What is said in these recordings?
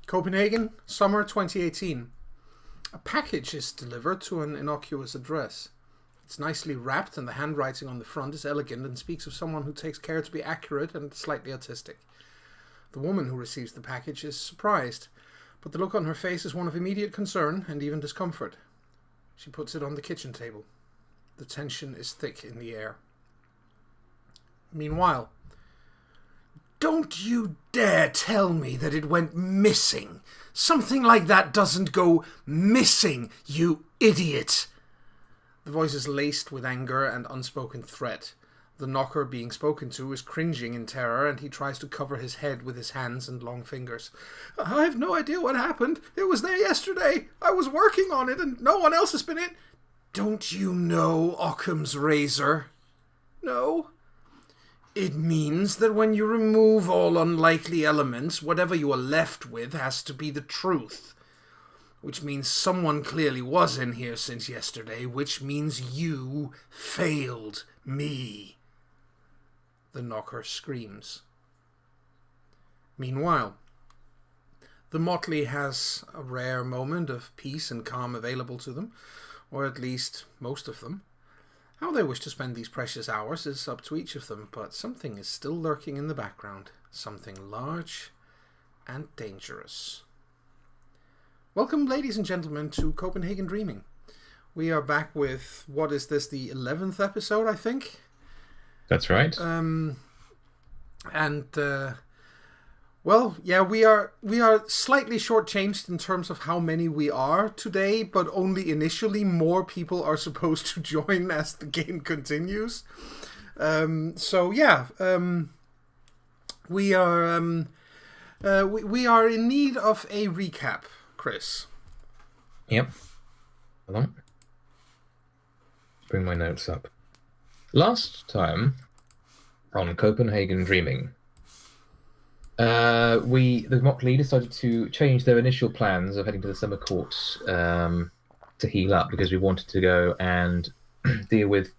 Copenhagen, summer 2018. A package is delivered to an innocuous address. It's nicely wrapped and the handwriting on the front is elegant and speaks of someone who takes care to be accurate and slightly autistic. The woman who receives the package is surprised, but the look on her face is one of immediate concern and even discomfort. She puts it on the kitchen table. The tension is thick in the air. Meanwhile, "Don't you dare tell me that it went missing. Something like that doesn't go missing, you idiot." The voice is laced with anger and unspoken threat. The knocker being spoken to is cringing in terror, and he tries to cover his head with his hands and long fingers. "I have no idea what happened. It was there yesterday. I was working on it, and no one else has been in." "Don't you know Occam's razor?" "No." "It means that when you remove all unlikely elements, whatever you are left with has to be the truth. Which means someone clearly was in here since yesterday, which means you failed me." The knocker screams. Meanwhile, the motley has a rare moment of peace and calm available to them, or at least most of them. How they wish to spend these precious hours is up to each of them, but something is still lurking in the background. Something large and dangerous. Welcome, ladies and gentlemen, to Copenhagen Dreaming. We are back with, what is this, the 11th episode, I think? That's right. Well, yeah, we are slightly shortchanged in terms of how many we are today, but only initially. More people are supposed to join as the game continues. We are in need of a recap, Chris. Yep. Hold on. Bring my notes up. Last time on Copenhagen Dreaming, the Motley decided to change their initial plans of heading to the summer court to heal up, because we wanted to go and deal with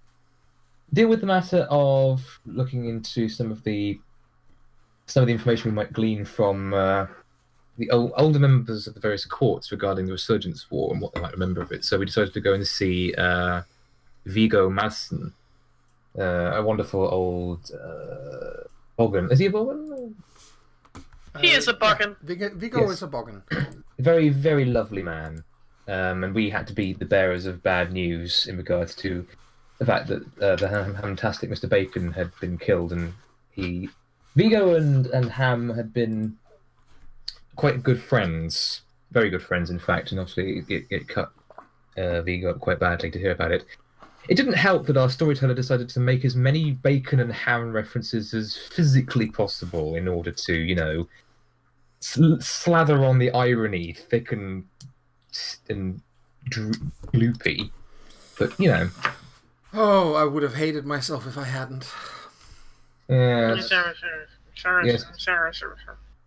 the matter of looking into some of the information we might glean from the older members of the various courts regarding the Resurgence War and what they might remember of it. So we decided to go and see Viggo Madsen, a wonderful old Bogan. Is he a Bogan? He is a Bogan. Yeah, Viggo is a Bogan. Very, very lovely man. And we had to be the bearers of bad news in regards to the fact that the fantastic Mr. Bacon had been killed, and Viggo and Ham had been quite good friends, very good friends, in fact, and obviously it cut Viggo up quite badly to hear about it. It didn't help that our storyteller decided to make as many Bacon and Ham references as physically possible in order to, slather on the irony thick and gloopy. But, Oh, I would have hated myself if I hadn't. Yes.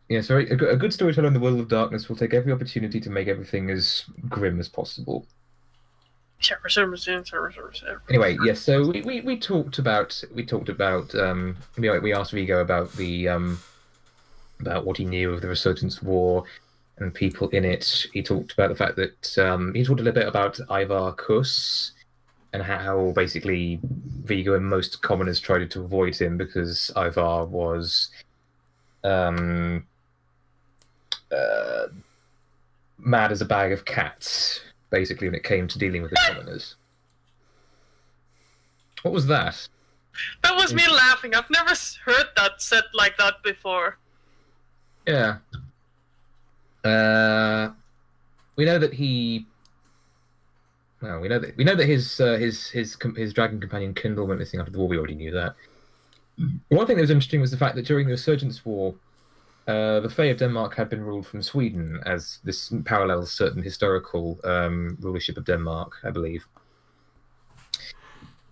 Yes, a good storyteller in the world of darkness will take every opportunity to make everything as grim as possible. Anyway, yes. So we talked about we asked Viggo about about what he knew of the Resurgence War and people in it. He talked about the fact that he talked a little bit about Ivar Kuss and how basically Viggo and most commoners tried to avoid him because Ivar was mad as a bag of cats, basically, when it came to dealing with the commoners. What was that? That was me laughing. I've never heard that said like that before. Yeah. We know that he. Well, we know that his dragon companion Kindle went missing after the war. We already knew that. One thing that was interesting was the fact that during the Resurgence War, the Fae of Denmark had been ruled from Sweden, as this parallels certain historical rulership of Denmark, I believe.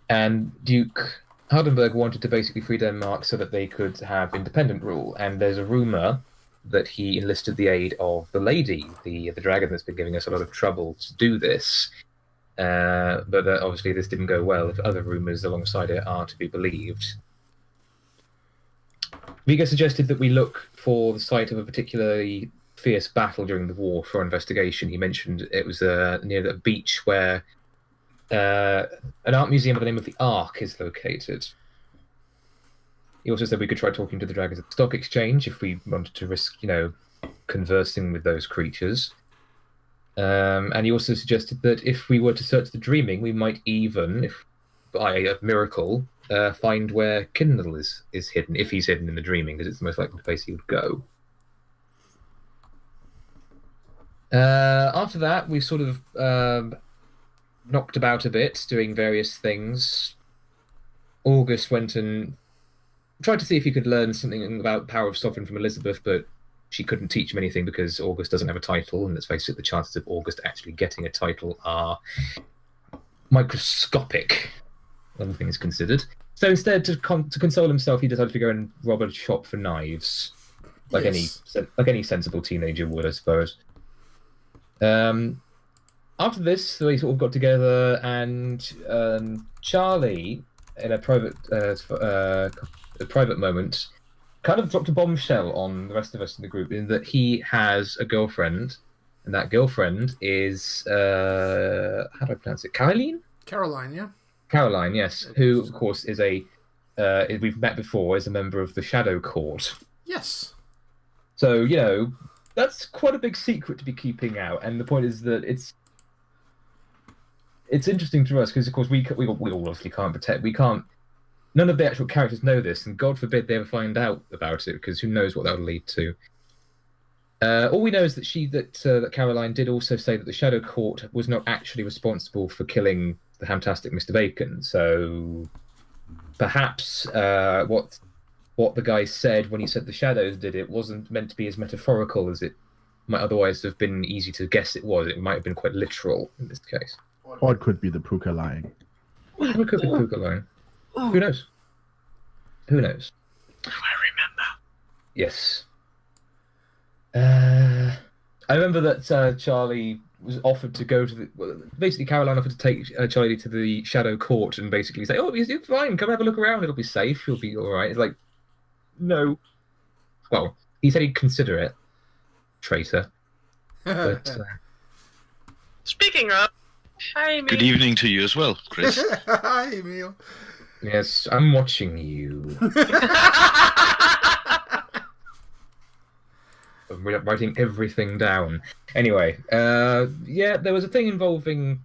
And Duke Hardenberg wanted to basically free Denmark so that they could have independent rule. And there's a rumor that he enlisted the aid of the lady, the dragon that's been giving us a lot of trouble to do this. But obviously this didn't go well if other rumors alongside it are to be believed. Viggo suggested that we look for the site of a particularly fierce battle during the war for investigation. He mentioned it was near the beach where an art museum by the name of the Ark is located. He also said we could try talking to the dragons at the stock exchange if we wanted to risk, conversing with those creatures. And he also suggested that if we were to search the dreaming, we might even, if by a miracle, find where Kindle is hidden, if he's hidden in the dreaming, because it's the most likely place he would go. After that, we sort of knocked about a bit, doing various things. August went and tried to see if he could learn something about Power of Sovereign from Elizabeth, but she couldn't teach him anything because August doesn't have a title, and let's face it, the chances of August actually getting a title are microscopic, other things considered. So instead, to console himself, he decided to go and rob a shop for knives, like any sensible teenager would, I suppose. After this, we sort of got together, and Charlie, in a private moment, kind of dropped a bombshell on the rest of us in the group, in that he has a girlfriend, and that girlfriend is how do I pronounce it? Caroline, yeah. Caroline, yes. Who, of course, is we've met before, is a member of the Shadow Court. Yes. So that's quite a big secret to be keeping out, and the point is that it's interesting to us because, of course, we obviously can't protect. We can't. None of the actual characters know this, and God forbid they ever find out about it, because who knows what that would lead to. All we know is that that Caroline did also say that the Shadow Court was not actually responsible for killing the fantastic Mr. Bacon. So perhaps what the guy said when he said the shadows did it wasn't meant to be as metaphorical as it might otherwise have been easy to guess it was. It might have been quite literal in this case. Or it could be the Pruka lying. It could be Pruka lying. Who knows? Who knows? I remember. Yes. I remember that Charlie was offered to go to basically Caroline offered to take Charlie to the Shadow Court and basically say, "Oh, you're fine. Come have a look around. It'll be safe. You'll be all right." It's like, no. Well, he said he'd consider it. Traitor. But, Speaking of, hi, Emil. Good evening to you as well, Chris. Hi, Emil. yes, I'm watching you. I'm writing everything down. Anyway, there was a thing involving.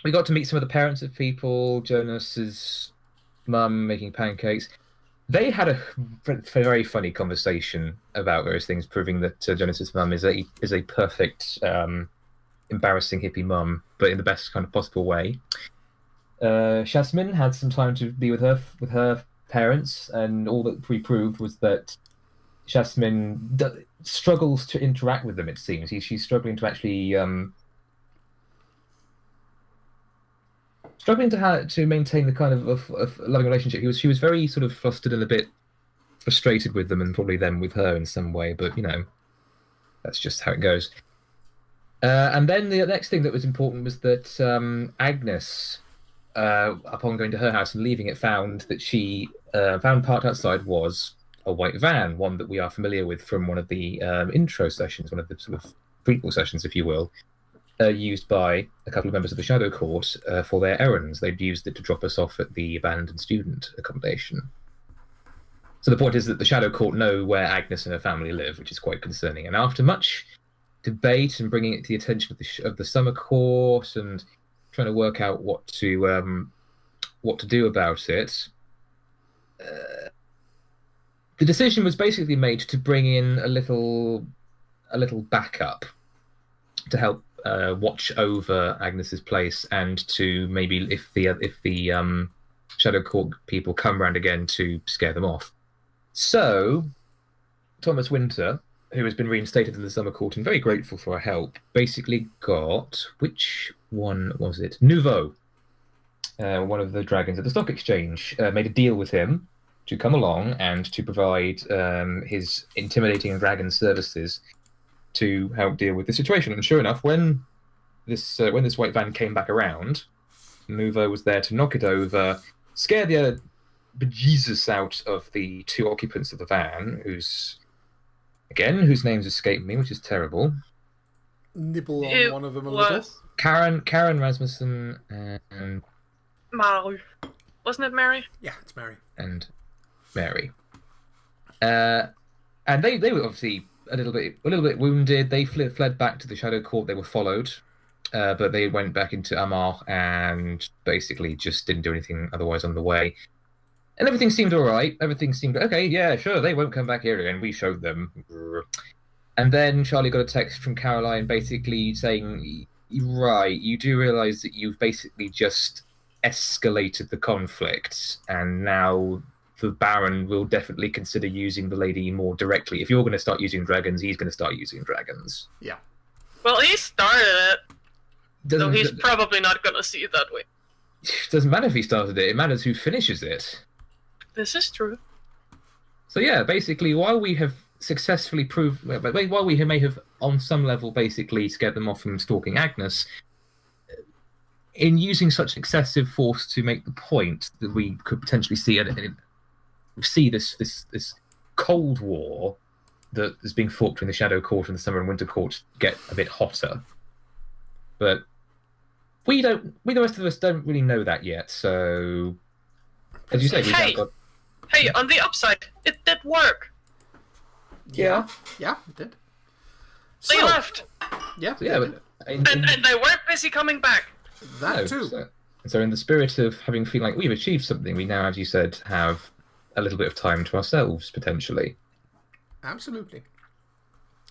We got to meet some of the parents of people. Jonas's mum making pancakes. They had a very funny conversation about various things, proving that Jonas's mum is a perfect, embarrassing hippie mum, but in the best kind of possible way. Jasmine had some time to be with her parents, and all that we proved was that Jasmine struggles to interact with them. It seems she's struggling to actually to maintain the kind of loving relationship. She was very sort of flustered and a bit frustrated with them, and probably them with her in some way. But that's just how it goes. And then the next thing that was important was that Agnes, upon going to her house and leaving it, found that she found parked outside was a white van, one that we are familiar with from one of the intro sessions, one of the sort of prequel sessions, if you will, used by a couple of members of the Shadow Court for their errands. They'd used it to drop us off at the abandoned student accommodation. So the point is that the Shadow Court know where Agnes and her family live, which is quite concerning. And after much debate and bringing it to the attention of the summer court and trying to work out what to do about it, the decision was basically made to bring in a little backup to help watch over Agnes's place, and to maybe if the Shadow Court people come round again, to scare them off. So Thomas Winter, who has been reinstated in the Summer Court and very grateful for our help, basically got, which one was it? Nouveau, one of the dragons at the stock exchange, made a deal with him to come along and to provide his intimidating dragon services to help deal with the situation. And sure enough, when this white van came back around, Nouveau was there to knock it over, scare the bejesus out of the two occupants of the van, whose again, whose names escape me, which is terrible. Nibble on It one of them a little. was Karen Rasmussen and Mary. Wasn't it Mary? Yeah, it's Mary. Mary. And they were obviously a little bit wounded. They fled back to the Shadow Court. They were followed, but they went back into Amar and basically just didn't do anything otherwise on the way. And everything seemed all right. Everything seemed okay. Yeah, sure. They won't come back here again. We showed them. And then Charlie got a text from Caroline basically saying, right, you do realize that you've basically just escalated the conflict, and now the Baron will definitely consider using the lady more directly. If you're going to start using dragons, he's going to start using dragons. Yeah. Well, he started it, so Doesn't, he's probably not gonna see it that way. doesn't matter if he started it. It matters who finishes it. This is true. So yeah, basically, while we have successfully proved, while we may have on some level basically scared them off from stalking Agnes, in using such excessive force to make the point that we could potentially see this Cold War that is being fought between the Shadow Court and the Summer and Winter Court get a bit hotter. But the rest of us don't really know that yet. So, as you say, Hey, on the upside, it did work. Yeah, it did. They So, left, yeah, so yeah, they did. but and they weren't busy coming back. That too. So in the spirit of having feeling like we've achieved something, we now, as you said, have a little bit of time to ourselves potentially. Absolutely.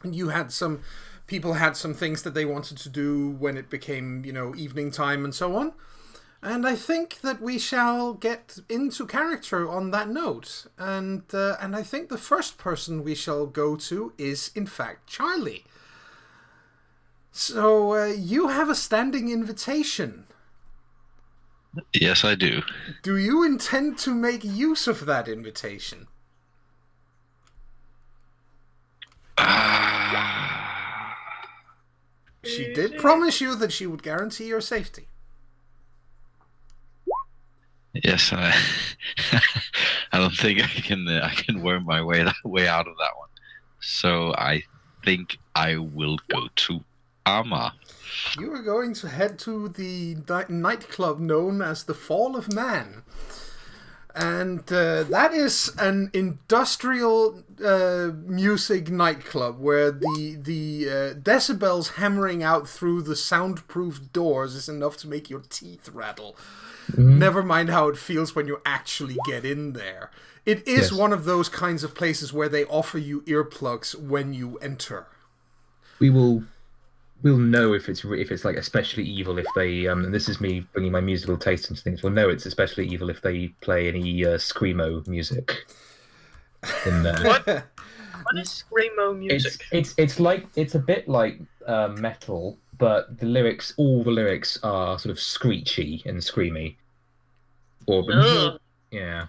And you had some people had some things that they wanted to do when it became, evening time and so on. And I think that we shall get into character on that note. And I think the first person we shall go to is, in fact, Charlie. So you have a standing invitation. Yes, I do. Do you intend to make use of that invitation? She did promise you that she would guarantee your safety. Yes, I don't think I can worm my way out of that one. So I think I will go to Ama. You are going to head to the nightclub known as the Fall of Man. And that is an industrial music nightclub where the decibels hammering out through the soundproof doors is enough to make your teeth rattle. Mm-hmm. Never mind how it feels when you actually get in there. It is one of those kinds of places where they offer you earplugs when you enter. We'll know if it's like especially evil if they and this is me bringing my musical taste into things. We'll know it's especially evil if they play any screamo music in there. What is screamo music? It's a bit like metal, but all the lyrics are sort of screechy and screamy. Yeah.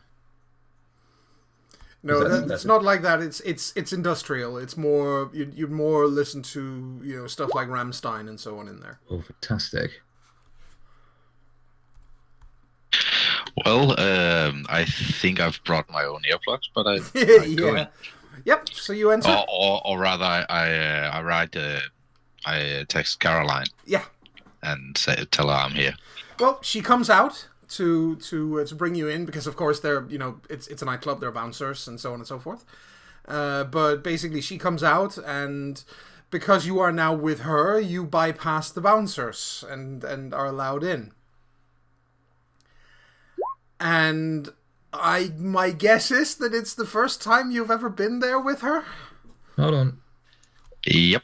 No, it's not like that. It's industrial. It's more you more listen to stuff like Rammstein and so on in there. Oh, fantastic! Well, I think I've brought my own earplugs, but I go in. Yep. So you enter, or rather, I text Caroline. Yeah. And tell her I'm here. Well, she comes out to bring you in because of course they're it's a nightclub, there are bouncers and so on and so forth, but basically she comes out, and because you are now with her, you bypass the bouncers and are allowed in. And my guess is that it's the first time you've ever been there with her. Hold on. Yep.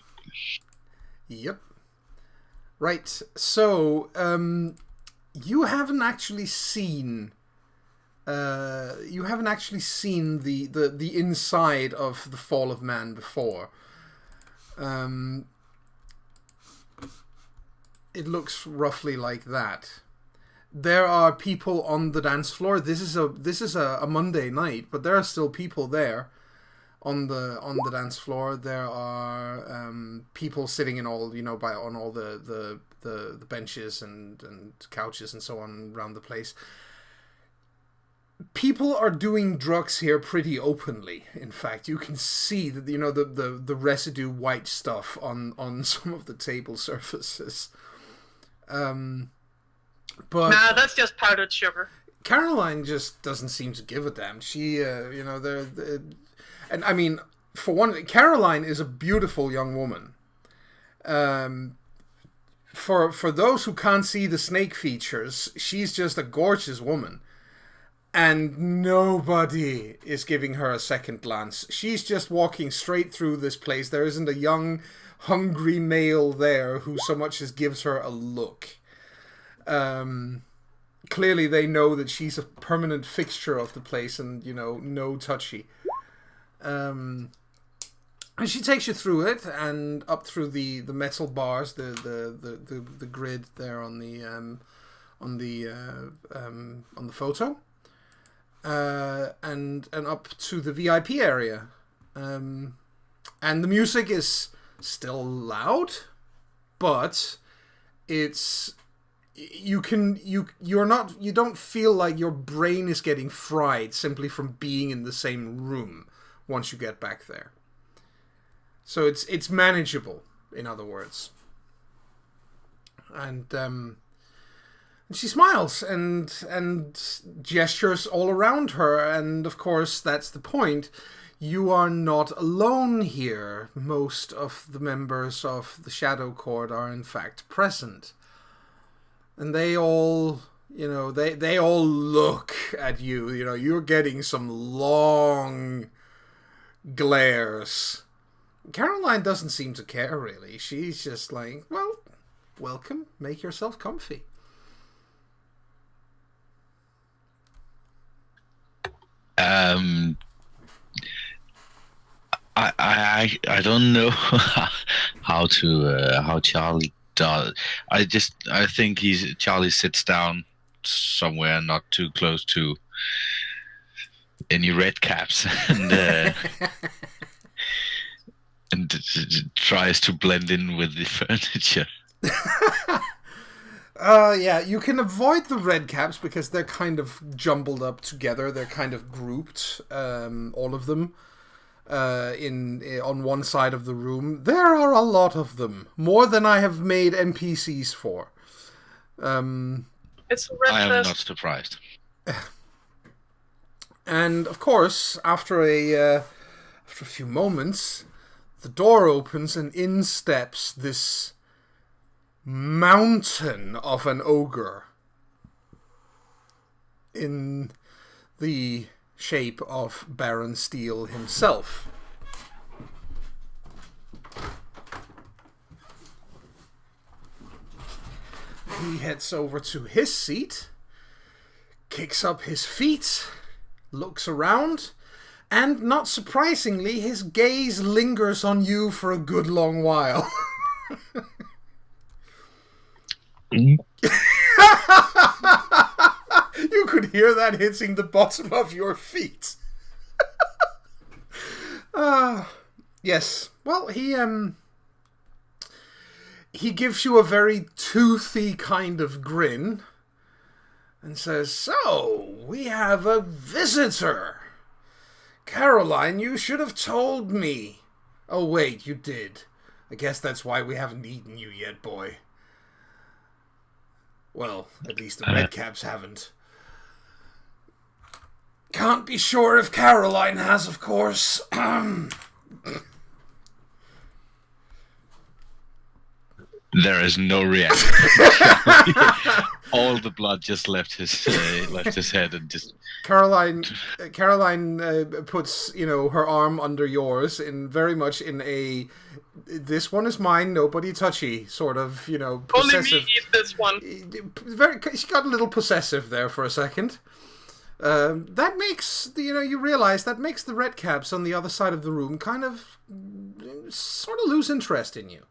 Right, so you haven't actually seen the inside of the Fall of Man before. It looks roughly like that. There are people on the dance floor. This is a Monday night, but there are still people there on the dance floor. There are people sitting in all on all the benches and couches and so on around the place. people are doing drugs here pretty openly. In fact, you can see that the residue white stuff on some of the table surfaces. But Nah, that's just powdered sugar. Caroline just doesn't seem to give a damn. She, and I mean, for one, Caroline is a beautiful young woman. For those who can't see the snake features, she's just a gorgeous woman. And nobody is giving her a second glance. She's just walking straight through this place. There isn't a young, hungry male there who so much as gives her a look. Clearly they know that she's a permanent fixture of the place and, no touchy. And she takes you through it and up through the metal bars, the grid there on the photo, and up to the VIP area, and the music is still loud, but it's you don't feel like your brain is getting fried simply from being in the same room once you get back there. So it's manageable, in other words. And she smiles and gestures all around her, and of course that's the point. You are not alone here. Most of the members of the Shadow Court are in fact present. And they all, they all look at you. You're getting some long glares. Caroline doesn't seem to care, really. She's just like, well, welcome. Make yourself comfy. I don't know how Charlie does. I think Charlie sits down somewhere not too close to any red caps and tries to blend in with the furniture. Yeah, you can avoid the red caps because they're kind of jumbled up together. They're kind of grouped, all of them, on one side of the room. There are a lot of them, more than I have made NPCs for. It's a red I am fest. not surprised. And of course, after a few moments, the door opens and in steps this mountain of an ogre in the shape of Baron Steele himself. He heads over to his seat, kicks up his feet, looks around, and not surprisingly, his gaze lingers on you for a good long while. You could hear that hitting the bottom of your feet. Yes. Well, he gives you a very toothy kind of grin and says, "So, we have a visitor. Caroline, you should have told me. Oh, wait, you did. I guess that's why we haven't eaten you yet, boy. Well, at least the Redcaps haven't. Can't be sure if Caroline has, of course." There is no reaction. All the blood just left his head and just. Caroline puts her arm under yours in very much in a "this one is mine, nobody touchy" sort of possessive. Only me eat this one. She got a little possessive there for a second. That makes you realize that makes the Redcaps on the other side of the room kind of sort of lose interest in you.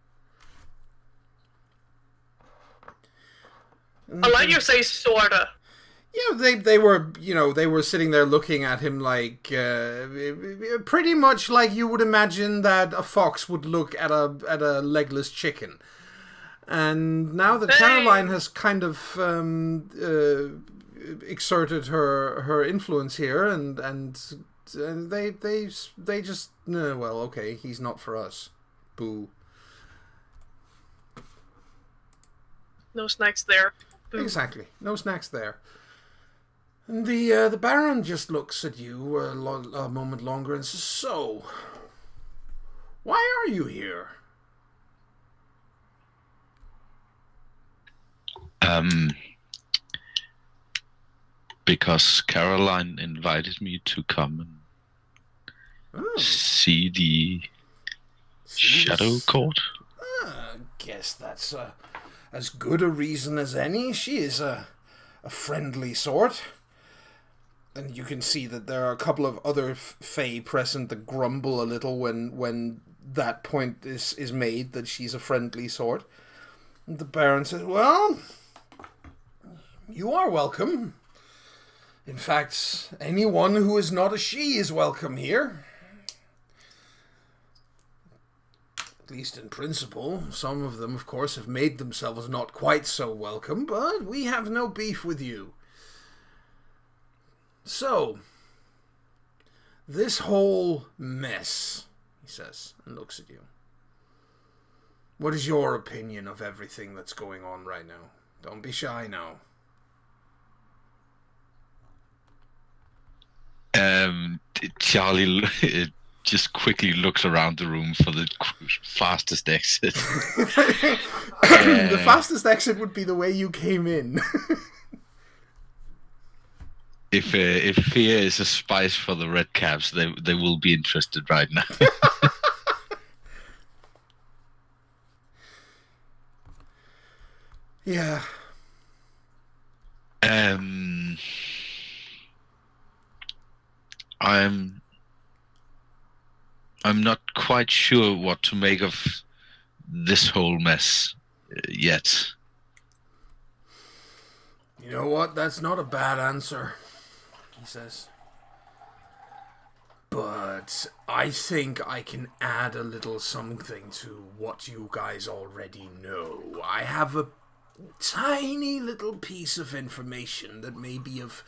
I like you say sorta. They were sitting there looking at him like pretty much like you would imagine that a fox would look at a legless chicken. And now that Caroline has kind of exerted her influence here, and they just well, okay, he's not for us. Boo. No snacks there. Boo. Exactly, no snacks there. And the Baron just looks at you a moment longer and says, "So, why are you here?" Because Caroline invited me to come and see the Shadow Court. I guess that's as good a reason as any. She is a friendly sort. And you can see that there are a couple of other Fae present that grumble a little when that point is made, that she's a friendly sort. And the Baron says, "Well, you are welcome. In fact, anyone who is not a she is welcome here. At least in principle. Some of them, of course, have made themselves not quite so welcome, but we have no beef with you. So, this whole mess," he says, and looks at you. "What is your opinion of everything that's going on right now? Don't be shy now." Charlie just quickly looks around the room for the fastest exit. The fastest exit would be the way you came in. If fear is a spice for the red caps, they will be interested right now. Yeah. I'm not quite sure what to make of this whole mess yet. You know what? That's not a bad answer, he says. But I think I can add a little something to what you guys already know. I have a tiny little piece of information that may be of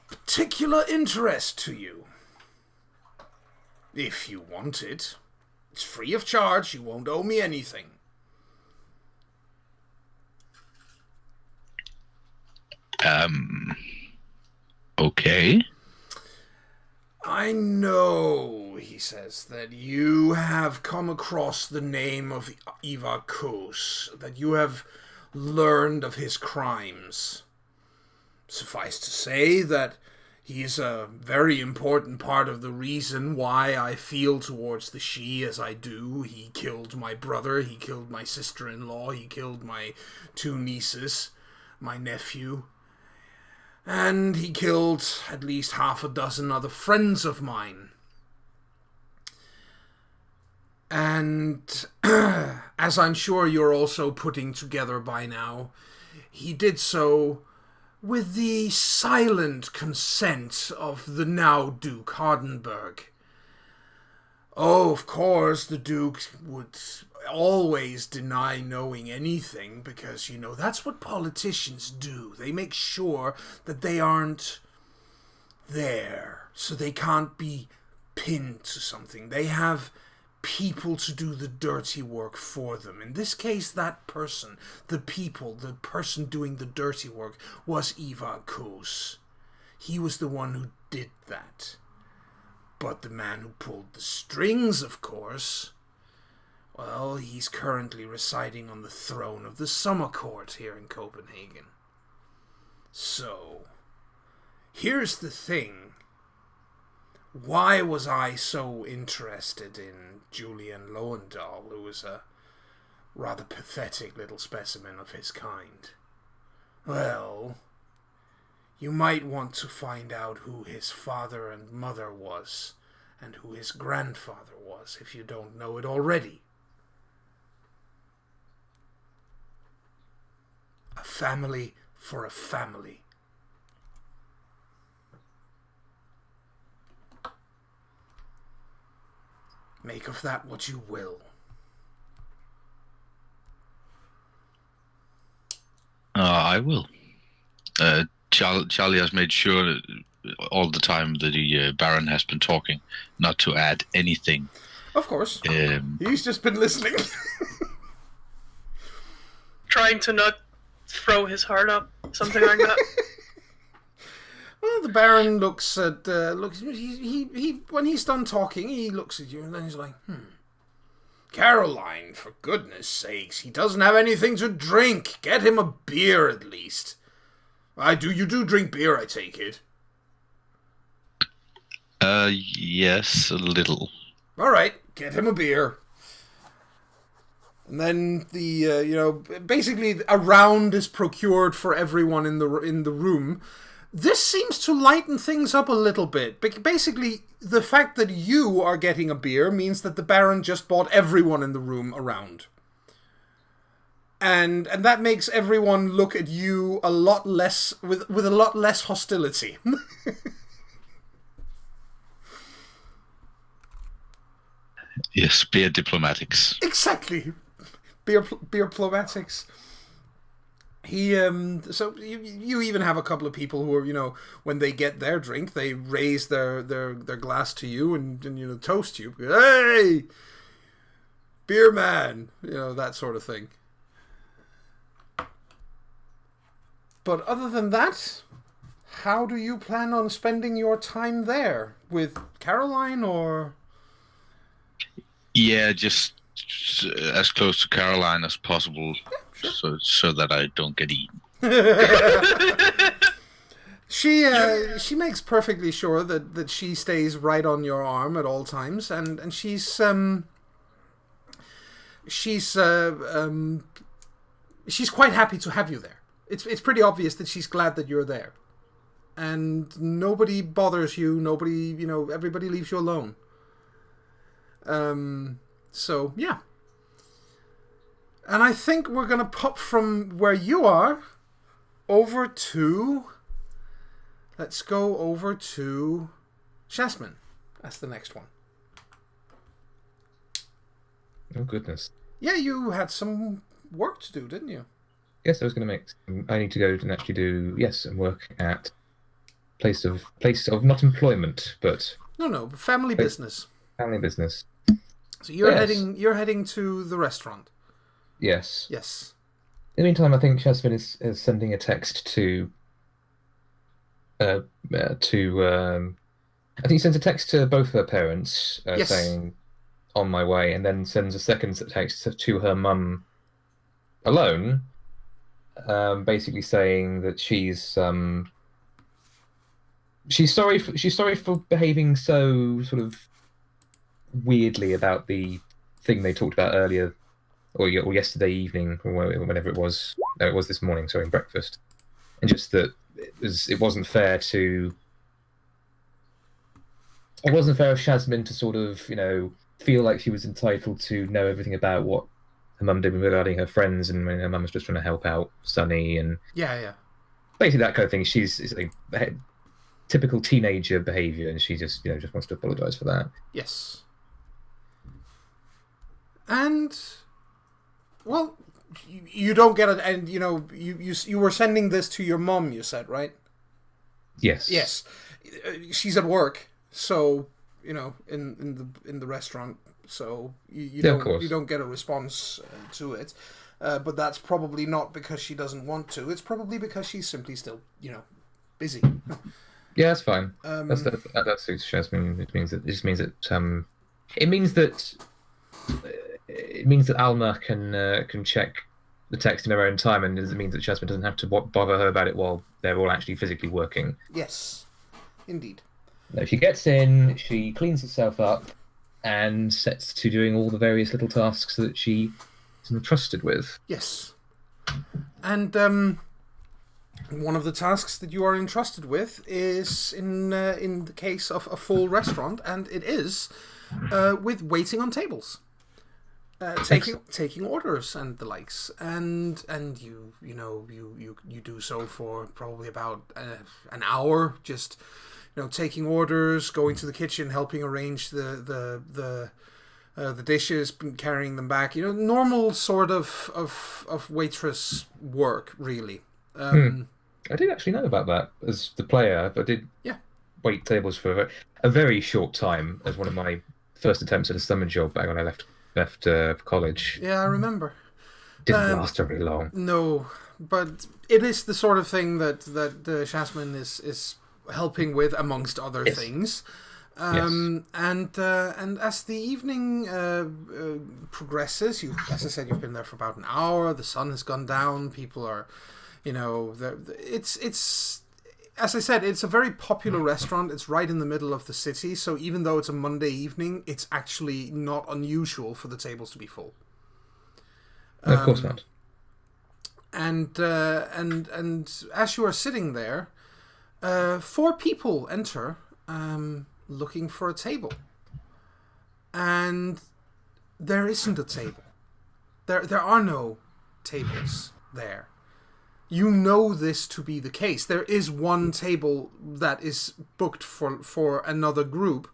particular interest to you. If you want it. It's free of charge. You won't owe me anything. Okay. I know, he says, that you have come across the name of Ivar Kos, that you have learned of his crimes. Suffice to say that he is a very important part of the reason why I feel towards the She as I do. He killed my brother, he killed my sister-in-law, he killed my 2 nieces, my nephew, and he killed at least half a dozen other friends of mine. And as I'm sure you're also putting together by now, he did so with the silent consent of the now Duke Hardenberg. Oh, of course, the Duke would always deny knowing anything, because, you know, that's what politicians do. They make sure that they aren't there, so they can't be pinned to something. They have people to do the dirty work for them. In this case, that person, the person doing the dirty work was Ivar Kos. He was the one who did that. But the man who pulled the strings, of course, well, he's currently residing on the throne of the Summer Court here in Copenhagen. So, here's the thing. Why was I so interested in Julian Lowendahl, who was a rather pathetic little specimen of his kind? Well, you might want to find out who his father and mother was, and who his grandfather was, if you don't know it already. A family for a family. Make of that what you will. I will. Charlie has made sure all the time that the Baron has been talking not to add anything. Of course. He's just been listening. Trying to not throw his heart up, something like that. Well, the Baron looks at he when he's done talking, he looks at you and then he's like, Caroline, for goodness sakes, he doesn't have anything to drink. Get him a beer at least. You do drink beer, I take it. Yes, a little. All right, get him a beer. And then basically a round is procured for everyone in the room. This seems to lighten things up a little bit. Basically, the fact that you are getting a beer means that the Baron just bought everyone in the room a round. And that makes everyone look at you a lot less with a lot less hostility. Yes, beer diplomatics. Exactly. Beer diplomatics. He so you even have a couple of people who are, when they get their drink, they raise their glass to you and toast you. Hey, beer man, that sort of thing. But other than that, how do you plan on spending your time there? With Caroline or? Yeah, just as close to Caroline as possible, yeah, sure. so that I don't get eaten. She makes perfectly sure that she stays right on your arm at all times, and she's quite happy to have you there. It's pretty obvious that she's glad that you're there, and nobody bothers you. Nobody, everybody leaves you alone. So yeah. And I think we're gonna pop from where you are over to. Let's go over to Jasmine. That's the next one. Oh goodness. Yeah, you had some work to do, didn't you? Yes, I was going to I need to go and actually do some work at place of not employment, but family business. Family business. So you're heading to the restaurant. Yes. Yes. In the meantime, I think Jasmine is sending a text to. I think he sends a text to both her parents yes. saying, "On my way," and then sends a second text to her mum alone, basically saying that she's sorry for behaving so sort of weirdly about the thing they talked about earlier, or yesterday evening, or whenever it was. No, it was this morning. Sorry, breakfast, and just that it wasn't fair to. It wasn't fair of Jasmine to sort of feel like she was entitled to know everything about what her mum did regarding her friends, and when her mum was just trying to help out Sunny and basically that kind of thing. It's like typical teenager behaviour, and she just wants to apologise for that. Yes. And well, you don't get it, and you were sending this to your mom. You said, right? Yes. Yes. She's at work, so in the restaurant. So you don't get a response to it, but that's probably not because she doesn't want to. It's probably because she's simply still busy. Yeah, that's fine. That suits Jasmine. It means that Alma can check the text in her own time, and it means that Jasmine doesn't have to bother her about it while they're all actually physically working. Yes, indeed. No, she gets in, she cleans herself up, and sets to doing all the various little tasks that she is entrusted with. Yes. And one of the tasks that you are entrusted with is in the case of a full restaurant, and it is with waiting on tables, taking orders and the likes, and you do so for probably about an hour, just taking orders, going to the kitchen, helping arrange the dishes, carrying them back. Normal sort of waitress work, really. I did actually know about that as the player. I did Yeah. wait tables for a very short time as one of my first attempts at a summon job back when I left college. Yeah, I remember. Didn't last very long. No, but it is the sort of thing that Shasman is helping with, amongst other Yes. things. Yes. And as the evening progresses, as I said, you've been there for about an hour. The sun has gone down. People are, it's as I said, it's a very popular restaurant. It's right in the middle of the city. So even though it's a Monday evening, it's actually not unusual for the tables to be full. No, of course not. And as you are sitting there, 4 people enter, looking for a table, and there isn't a table. There are no tables there. You know this to be the case. There is one table that is booked for another group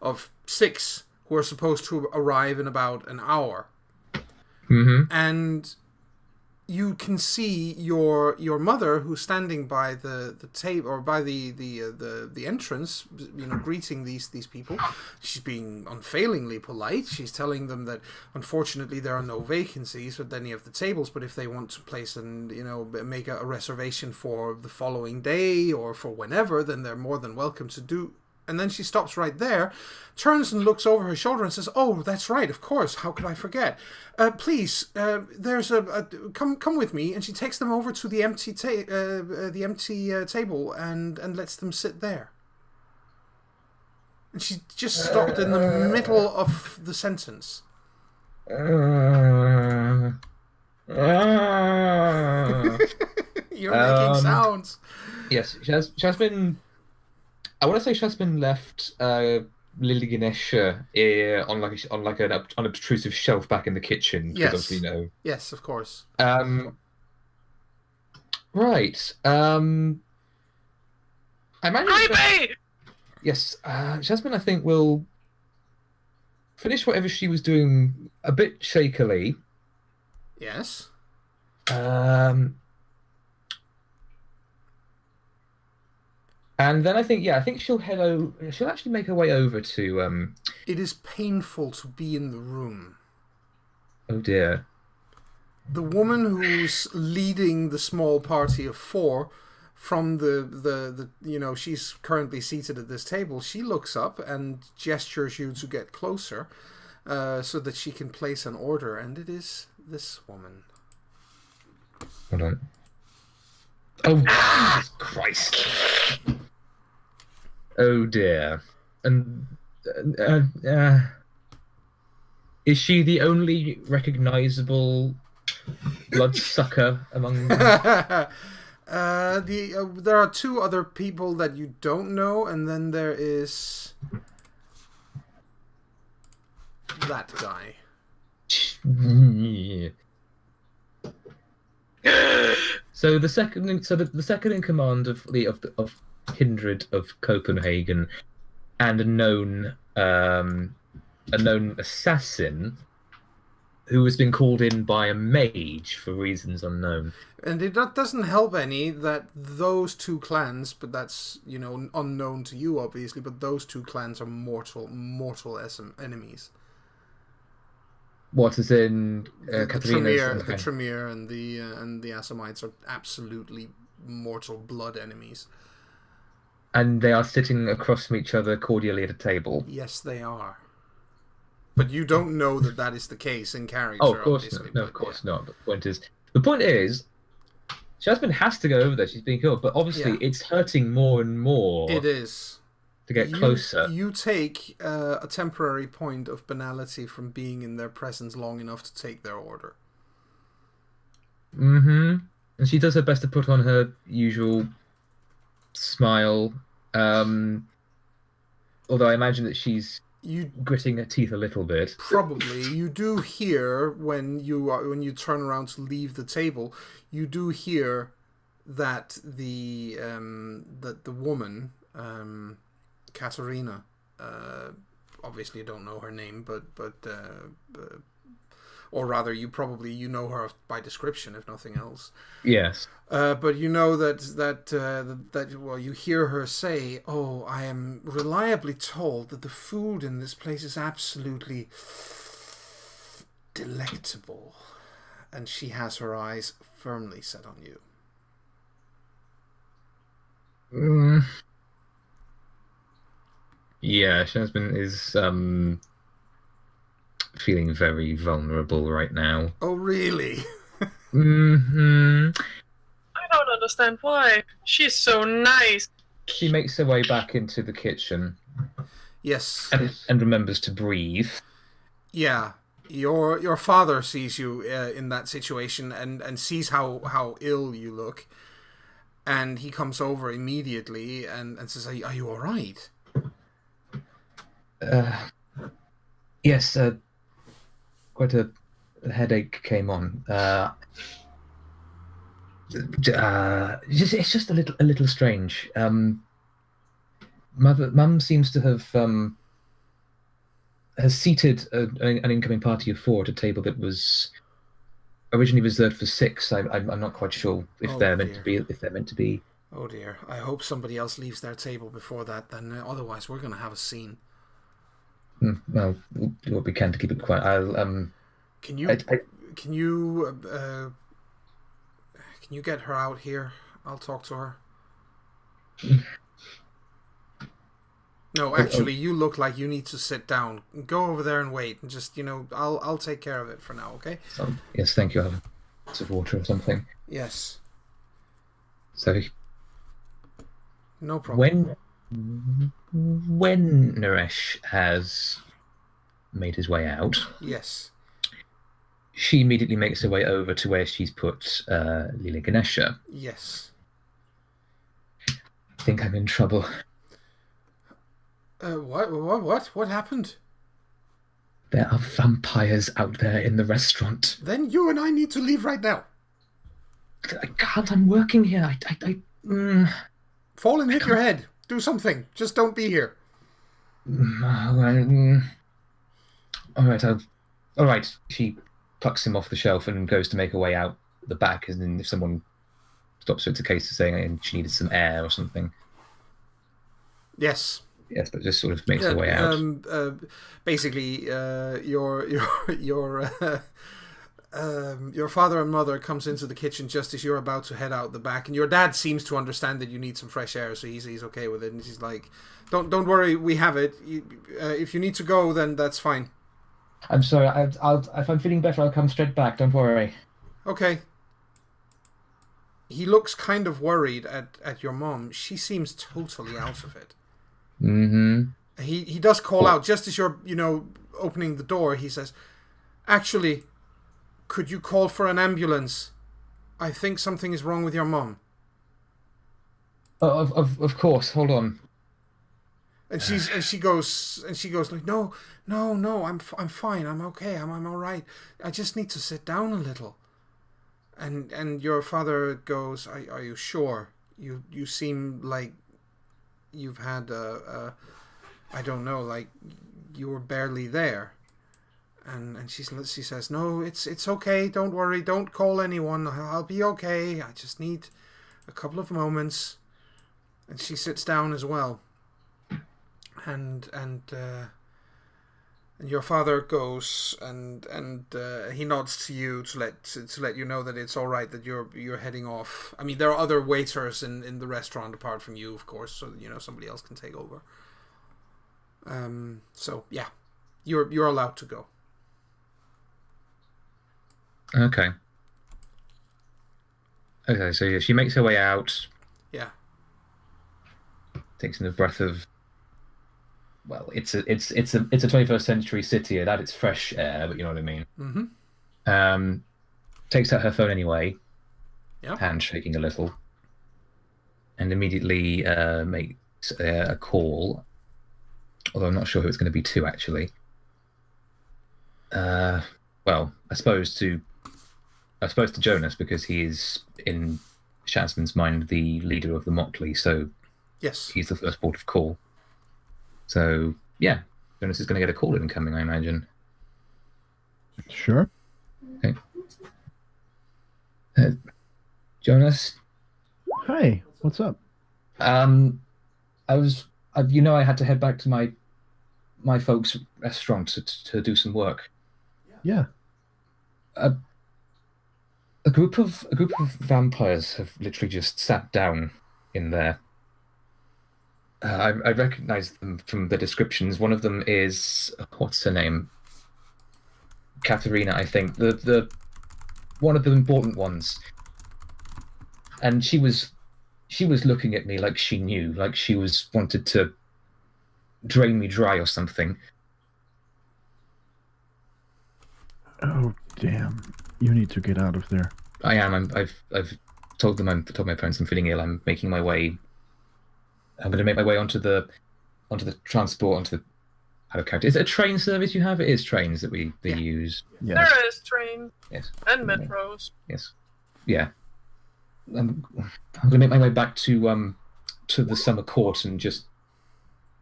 of 6 who are supposed to arrive in about an hour. Mm-hmm. And you can see your mother, who's standing by the table or by the entrance, greeting these people. She's being unfailingly polite. She's telling them that unfortunately there are no vacancies at any of the tables, but if they want to place and make a reservation for the following day or for whenever, then they're more than welcome to do. And then she stops right there, turns and looks over her shoulder and says, "Oh, that's right, of course. How could I forget? Please, there's come with me." And she takes them over to the empty table and lets them sit there. And she just stopped in the middle of the sentence. You're making sounds. Yes, she has been. I want to say Shasman left Lily Ganesha on like an unobtrusive shelf back in the kitchen. Yes. Obviously, Yes, of course. Right. I imagine. Yes, Shasman, I think, will finish whatever she was doing a bit shakily. Yes. And then I think she'll head over. She'll actually make her way over to. It is painful to be in the room. Oh dear. The woman who's leading the small party of 4 from the she's currently seated at this table. She looks up and gestures you to get closer, so that she can place an order. And it is this woman. Hold on. Oh, Jesus Christ. Oh dear. And is she the only recognizable bloodsucker among them? There are 2 other people that you don't know, and then there is that guy. So the second in command of Kindred of Copenhagen, and a known assassin who has been called in by a mage for reasons unknown. And it doesn't help any that those 2 clans, but that's unknown to you obviously, but those 2 clans are mortal enemies. What is in The Tremere and the Assamites are absolutely mortal blood enemies. And they are sitting across from each other cordially at a table. Yes, they are. But you don't know that is the case in character. Oh, of course obviously. not. No, of course not. The point is, Jasmine has to go over there. She's being killed, but obviously it's hurting more and more. It is. To get closer. You take a temporary point of banality from being in their presence long enough to take their order. Mm-hmm. And she does her best to put on her usual smile. Although I imagine that she's gritting her teeth a little bit. Probably. You do hear when you turn around to leave the table, you do hear that the woman, Katarina, obviously I don't know her name, but or rather, you know her by description, if nothing else. Yes. But you know that well, you hear her say, "Oh, I am reliably told that the food in this place is absolutely delectable," and she has her eyes firmly set on you. Yeah, Jasmine is feeling very vulnerable right now. Oh, really? Hmm. I don't understand why. She's so nice. She makes her way back into the kitchen Yes. and remembers to breathe. Yeah. Your father sees you in that situation and sees how ill you look, and he comes over immediately and says, "Are you all right?" Yes, quite a headache came on. It's just a little strange. Mum seems to have has seated an incoming party of 4 at a table that was originally reserved for 6. I'm not quite sure if they're meant to be. Oh dear! I hope somebody else leaves their table before that. Then otherwise, we're going to have a scene. Well, we'll do what we can to keep it quiet. Can you get her out here? I'll talk to her. No, actually, you look like you need to sit down. Go over there and wait, and just I'll take care of it for now. Okay? Yes, thank you. I'll have a glass of water or something. Yes. So, no problem. When Naresh has made his way out, yes, she immediately makes her way over to where she's put Lila Ganesha. Yes. I think I'm in trouble. What happened? There are vampires out there in the restaurant. Then you and I need to leave right now. I can't. I'm working here. Fall and hit your head. Do something. Just don't be here. All right. She plucks him off the shelf and goes to make her way out the back. And then if someone stops her, it's a case of saying she needed some air or something. Yes. Yes, but just sort of makes her way out. Basically, your father and mother comes into the kitchen just as you're about to head out the back, and your dad seems to understand that you need some fresh air, so he's okay with it, and he's like, "Don't worry, we have it. If you need to go, then that's fine." I'm sorry. I'll if I'm feeling better, I'll come straight back. Don't worry. Okay. He looks kind of worried at your mom. She seems totally out of it. Mm-hmm. He does call out just as you're opening the door. He says, "Actually, could you call for an ambulance? I think something is wrong with your mom." Of course. Hold on. And she goes like, no, I'm fine. I'm okay. I'm all right. I just need to sit down a little. And your father goes, are you sure? You seem like you've had I don't know, like you were barely there. And she says, "No, it's okay. Don't worry. Don't call anyone. I'll be okay. I just need a couple of moments." And she sits down as well. And your father goes and he nods to you to let you know that it's all right, that you're heading off. I mean, there are other waiters in the restaurant apart from you, of course, so somebody else can take over. So yeah, you're allowed to go. Okay, so yeah, she makes her way out. Yeah. Takes in a breath of. Well, it's a 21st century city and it's fresh air, but you know what I mean. Mm-hmm. Takes out her phone anyway. Yeah. Hand shaking a little, and immediately makes a call. Although I'm not sure who it's going to be to actually. Well, I suppose to Jonas, because he is in Shazman's mind the leader of the Motley, so yes, he's the first port of call. So yeah, Jonas is going to get a call incoming, I imagine. Sure. Jonas, Hi, what's up? I had to head back to my folks' restaurant to do some work. Yeah. A group of vampires have literally just sat down in there. I recognize them from the descriptions. One of them is what's her name? Katharina, I think. The one of the important ones. And she was looking at me like she knew, like she wanted to drain me dry or something. Oh, damn. You need to get out of there. I am. I've told my parents I'm feeling ill. I'm making my way. I'm going to make my way onto the transport, out of character. Is it a train service you have? It is trains that they use. Yes. There is trains Yes. and metros. Yes. Yeah. I'm going to make my way back to the summer court and just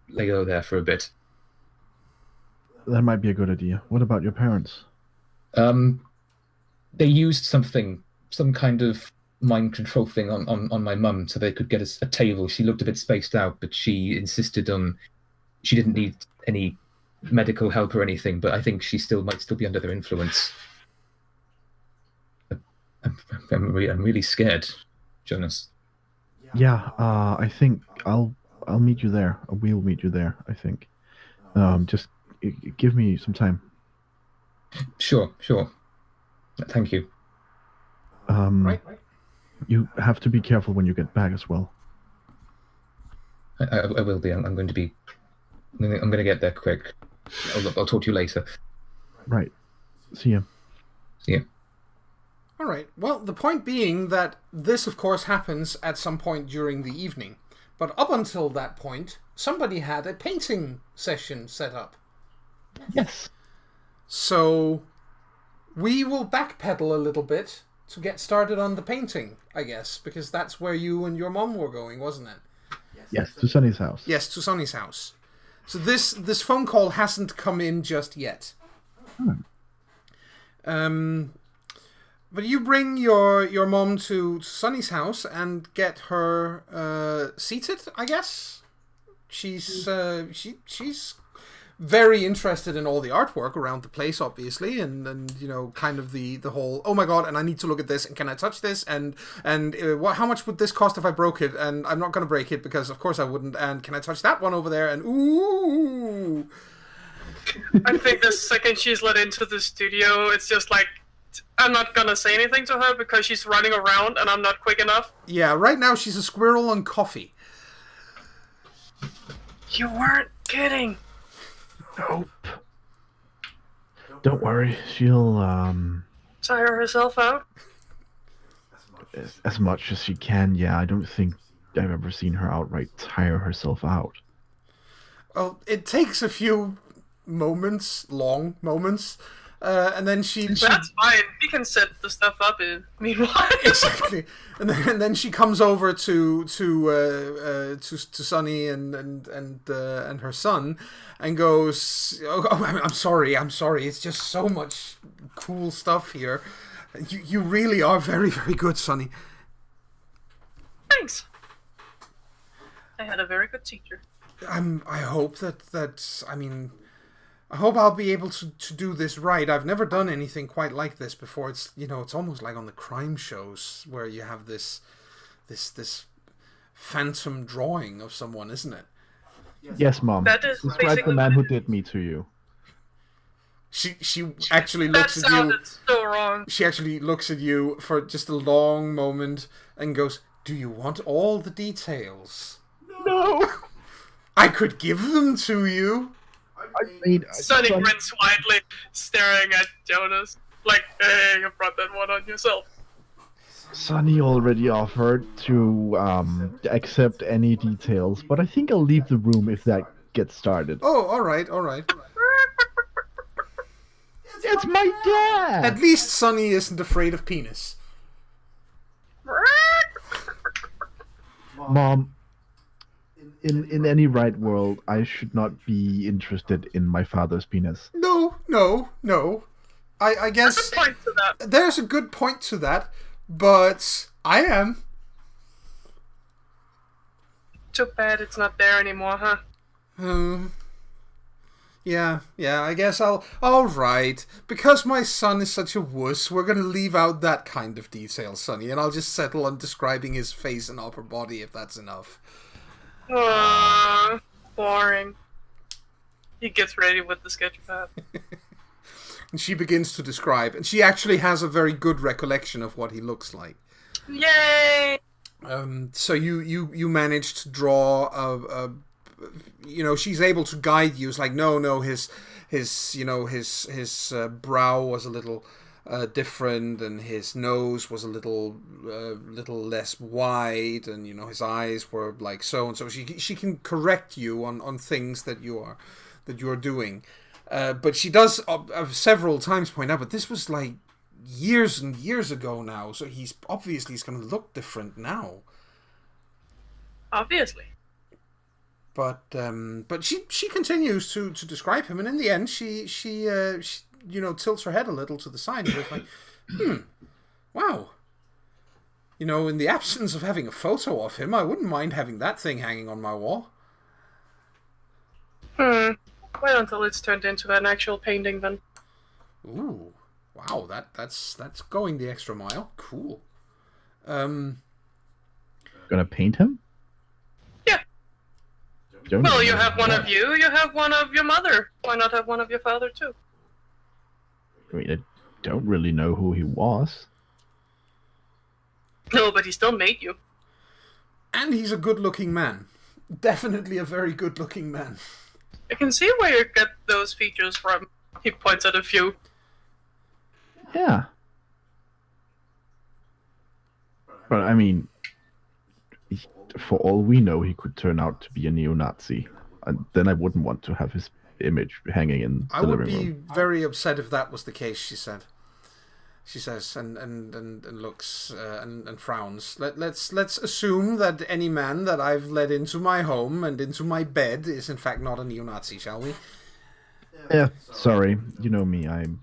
lay over there for a bit. That might be a good idea. What about your parents? They used some kind of mind control thing on my mum so they could get us a table. She looked a bit spaced out, but she insisted she didn't need any medical help or anything, but I think she might still be under their influence. I'm really scared, Jonas. Yeah, I think I'll meet you there. We'll meet you there, I think. Just give me some time. Sure. Thank you. Right. You have to be careful when you get back as well. I will be. I'm going to be. I'm going to get there quick. I'll talk to you later. Right. See ya. See ya. All right. Well, the point being that this, of course, happens at some point during the evening. But up until that point, somebody had a painting session set up. Yes. So we will backpedal a little bit to get started on the painting, I guess, because that's where you and your mom were going, wasn't it? Yes, to Sunny's house. Yes, to Sonny's house. So this phone call hasn't come in just yet. But you bring your mom to Sonny's house and get her seated, I guess. She's very interested in all the artwork around the place, obviously, and you know, kind of the whole, oh my god, and I need to look at this, and can I touch this, and how much would this cost if I broke it, and I'm not going to break it because of course I wouldn't, and can I touch that one over there, and ooh. I think the second she's let into the studio, it's just like, I'm not gonna say anything to her because she's running around and I'm not quick enough. Yeah, right now she's a squirrel on coffee. You weren't kidding. Nope. Don't worry, she'll Tire herself out? as much as she can. Yeah, I don't think I've ever seen her outright tire herself out. Well, it takes a few moments, long moments, and then she That's fine. We can set the stuff up in meanwhile. exactly, and then she comes over to Sunny and her son, and goes, "Oh, I'm sorry. It's just so much cool stuff here. You really are very, very good, Sunny." Thanks. I had a very good teacher. I hope I hope I'll be able to do this right. I've never done anything quite like this before. It's, you know, it's almost like on the crime shows where you have this phantom drawing of someone, isn't it? Yes, Mom. That is Describe the basically man who did me to you. She actually That looks at you. sounded so wrong. She actually looks at you for just a long moment and goes, "Do you want all the details?" No. I could give them to you. Sonny grins widely, staring at Jonas. Like, hey, you brought that one on yourself. Sonny already offered to accept any details, but I think I'll leave the room if that gets started. Oh, all right. It's my dad! At least Sonny isn't afraid of penis. Mom, in any right world, I should not be interested in my father's penis. No. I guess There's a point to that. there's a good point to that, but I am. Too bad it's not there anymore, huh? Yeah, I guess alright. Because my son is such a wuss, we're gonna leave out that kind of detail, Sonny, and I'll just settle on describing his face and upper body if that's enough. Boring. He gets ready with the sketchpad. And she begins to describe, and she actually has a very good recollection of what he looks like. Yay! So you managed to draw a she's able to guide you. It's like no, his brow was a little different, and his nose was a little less wide, and his eyes were like so and so. She can correct you on things that you are doing, but she does several times point out. But this was like years and years ago now, so he's going to look different now. Obviously. But she continues to describe him, and in the end she tilts her head a little to the side and goes like, wow. In the absence of having a photo of him, I wouldn't mind having that thing hanging on my wall. Wait until it's turned into an actual painting then. Ooh. Wow, that's going the extra mile. Cool. Gonna paint him? Yeah. Well, you have one of you have one of your mother. Why not have one of your father too? I mean, I don't really know who he was. No, but he still made you. And he's a good-looking man. Definitely a very good-looking man. I can see where you get those features from. He points at a few. Yeah. But I mean, for all we know, he could turn out to be a neo-Nazi. And then I wouldn't want to have his image hanging in the living room. I would be very upset if that was the case, she said. She says, and looks and frowns. Let's assume that any man that I've let into my home and into my bed is in fact not a neo-Nazi, shall we? Yeah, sorry. You know me, I'm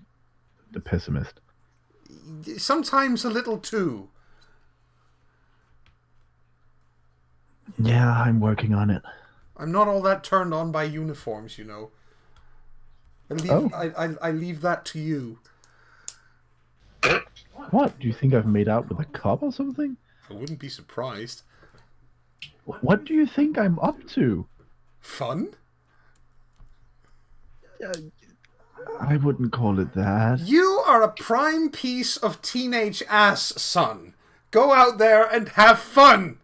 the pessimist. Sometimes a little too. Yeah, I'm working on it. I'm not all that turned on by uniforms, I leave that to you. What? Do you think I've made out with a cop or something? I wouldn't be surprised. What do you think I'm up to? Fun? I wouldn't call it that. You are a prime piece of teenage ass, son. Go out there and have fun.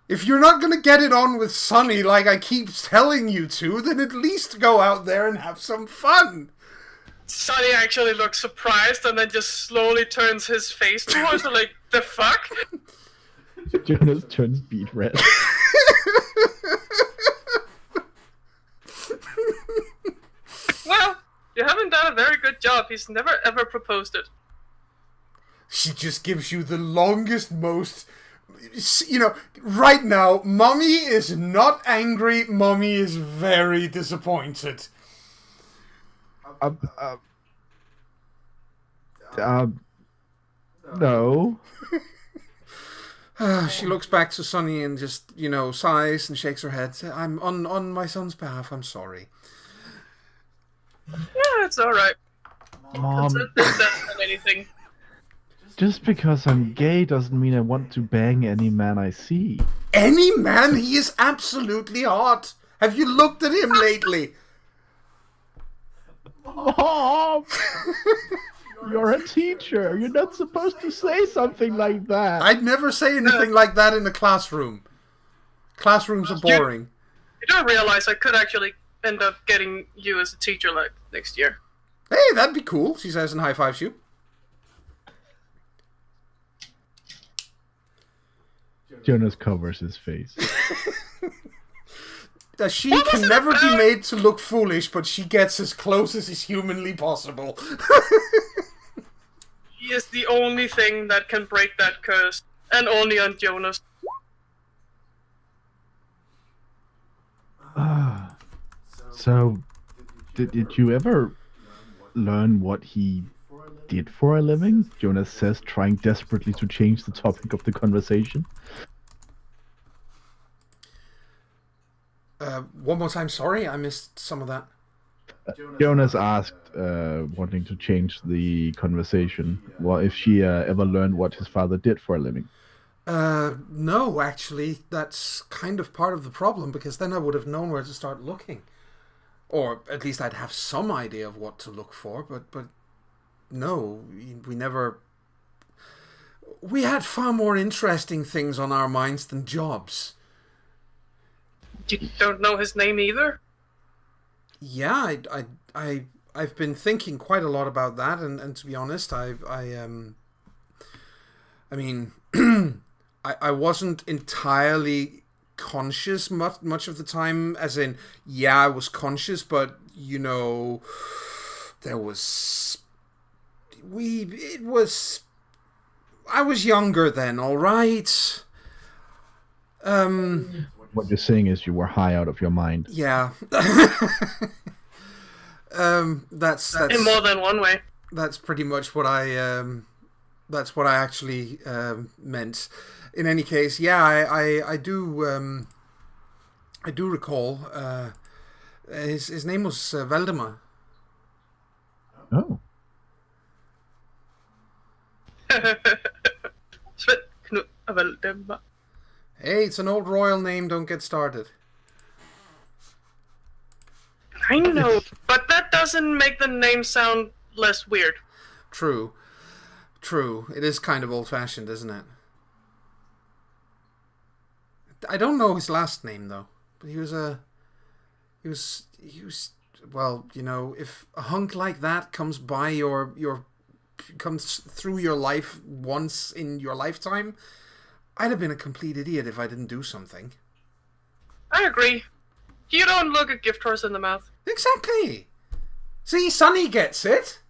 If you're not going to get it on with Sonny like I keep telling you to, then at least go out there and have some fun. Sonny actually looks surprised and then just slowly turns his face towards her like, the fuck? Jonas turns beet red. Well, you haven't done a very good job. He's never ever proposed it. She just gives you the longest, most... right now, Mommy is not angry. Mommy is very disappointed. No. She looks back to Sonny and just, sighs and shakes her head. I'm on my son's behalf. I'm sorry. Yeah, it's alright. Mom, Anything. just because I'm gay doesn't mean I want to bang any man I see. Any man? He is absolutely hot. Have you looked at him lately? Mom! You're a teacher. You're not supposed to say something like that. I'd never say anything like that in a classroom. Classrooms are boring. You don't realize I could actually end up getting you as a teacher like next year. Hey, that'd be cool, she says and high-fives you. Jonas covers his face. She can never be made to look foolish, but she gets as close as is humanly possible. He is the only thing that can break that curse, and only on Jonas. So, did you ever learn what he did for a living? Jonas says, trying desperately to change the topic of the conversation. One more time, sorry, I missed some of that. Jonas asked, wanting to change the conversation, well, if she ever learned what his father did for a living. No, actually, that's kind of part of the problem, because then I would have known where to start looking. Or at least I'd have some idea of what to look for, but no, we never... We had far more interesting things on our minds than jobs. You don't know his name either? Yeah, I've been thinking quite a lot about that, and to be honest, I mean, I wasn't entirely conscious much of the time, as in, yeah, I was conscious, but, you know, I was younger then, alright? What you're saying is you were high out of your mind. Yeah. That's in more than one way. That's pretty much what I actually meant. In any case, yeah, I do recall. His name was Valdemar. Oh. Hey, it's an old royal name. Don't get started. I know, but that doesn't make the name sound less weird. True. It is kind of old-fashioned, isn't it? I don't know his last name though, but he was well, you know, if a hunk like that comes by comes through your life once in your lifetime, I'd have been a complete idiot if I didn't do something. I agree. You don't look a gift horse in the mouth. Exactly. See, Sonny gets it.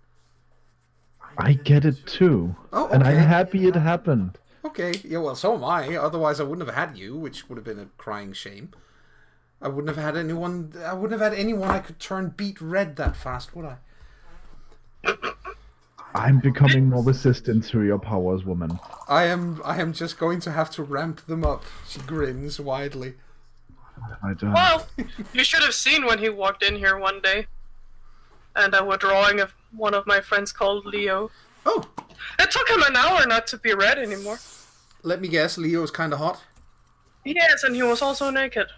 I get it too. Oh, okay. And I'm happy it happened. Okay, yeah, well, so am I. Otherwise, I wouldn't have had you, which would have been a crying shame. I wouldn't have had anyone I could turn beet red that fast, would I? I'm becoming more resistant to your powers, woman. I am just going to have to ramp them up. She grins widely. I don't. Well, you should have seen when he walked in here one day. And I was drawing of one of my friends called Leo. Oh! It took him an hour not to be red anymore. Let me guess, Leo's kind of hot? Yes, and he was also naked.